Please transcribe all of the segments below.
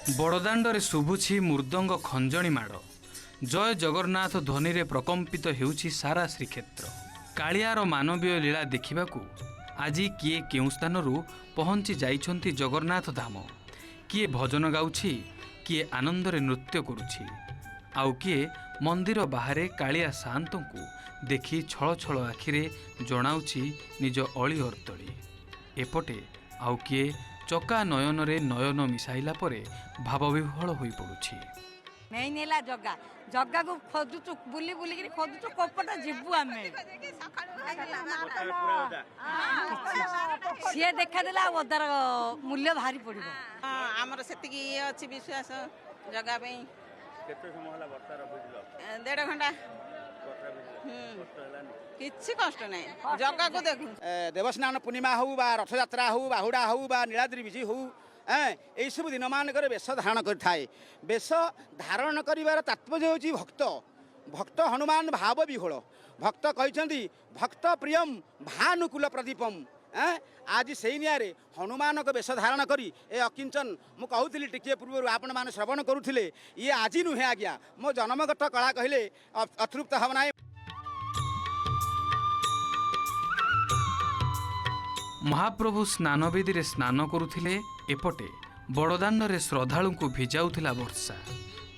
बड़दाण्डे शुभुछि मृदंग खंजणी माड़ जय जगन्नाथ ध्वनि रे प्रकंपित हेउछि सारा श्रीक्षेत्र। कालियार मानवीय लीला देखा आज किए केउ स्थानरू पहुँची जाइछन्ति जगन्नाथ धाम। किए भजन गाउछि, किए आनंदरे नृत्य करुछि, आउ किए मंदिर बाहरे कालिया सान्तंकु देखि छल छल आखिरे जणाउछि निज अली अर्तली। एपटे आउ किए चका नयन रे नयन मिसाइला परे भावविह्वल होई पड़ुछि। नहीं नेला जग्गा जग्गा को खोजुचु बुली बुली के खोजुचु कोपट जिबु आमे सिए देखा देला ओदार मूल्य भारी पड़िबो। हमर सेतिकी अछि विश्वास जग्गा पे केते समय होला वर्षा र बुझलो 1.5 घंटा किछि कष्ट नहीं जग्गा को देखु। देवस्नान पूर्णिमा हूँ बा रथयात्रा हूँ बाहुड़ा हूँ बा नीलाद्रि विजय हूँ यही सब दिन मानक वेश धारण करें। वेश धारण कर तात्पर्य हूँ भक्त भक्त हनुमान भाव विह्वल। भक्त कहते भक्त प्रियम भानुकूल प्रदीपम। आज से निरे हनुमान को वेश धारण करी ए अकिंचन मु कहूली टिके पूर्व आपण मैंने श्रवण करुले ये आज नुहे आज्ञा मो जन्मगत कला कहले अतृप्त हम ना। महाप्रभु स्नान बेदी रे स्नान करुथिले। एपटे बड़दाण्डे श्रद्धालु को भिजाउथिला वर्षा।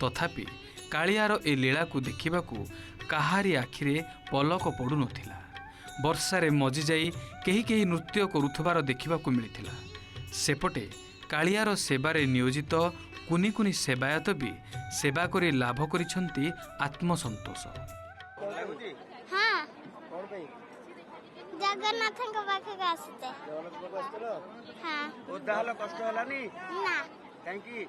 तथापि कालियार ए लीला को देखिबाकू काहारी आखिरे पलक पड़ू नथिला। वर्षारे मजी जाई केही केही नृत्य करुथबार देखिबाकू मिलिथिला। सेपटे कालियार सेबारे नियोजित कुनी कुनी सेवायत भी सेवा करी लाभ करिसंती आत्मसंतोष। जगन्नाथ पाखे आसते कष्ट हलानी ना काहेकि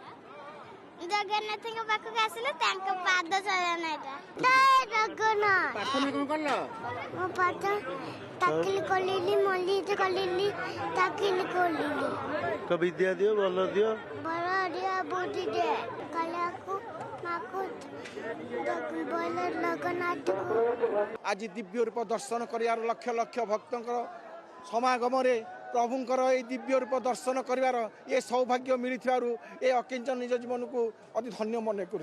जगन्नाथ पाखे आसले पाद चलना जय जगन्नाथ प्रार्थना कोन करलो मो पाद ताकिल कोलिली मल्ली कोलिली ताकिल कोलिली तो विद्या दियो बल दियो बड़ा दिया बुद्धि दे कला को माकुत बोल जगन्नाथ को आज दिव्य रूप दर्शन कर लक्ष लक्ष भक्तों समागम प्रभुंर ये दिव्य रूप दर्शन कर ये सौभाग्य मिली ये अकिंचन निज जीवन को अति धन्य मन कर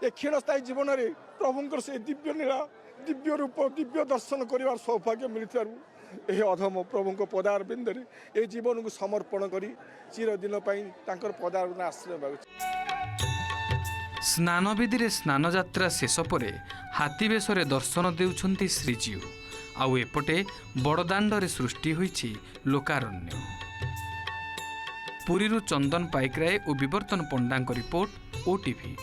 क्षीणस्थायी जीवन में प्रभुंर से दिव्य लीला दिव्य रूप दिव्य दर्शन कर सौभाग्य मिली अधम प्रभु को पदार बिंदे ये जीवन को समर्पण कर चिरदिन पदार आश्रय। स्नान बेदी स्नान यात्रा शेष परे हाथी बेशरे दर्शन देउछन्ति श्रीजीउ। आउ एपटे बड़दाण्डे सृष्टि होइछि लोकारण्य। पुरीरु चंदन पाइकराय और विवर्तन पंडांक रिपोर्ट ओटीवी।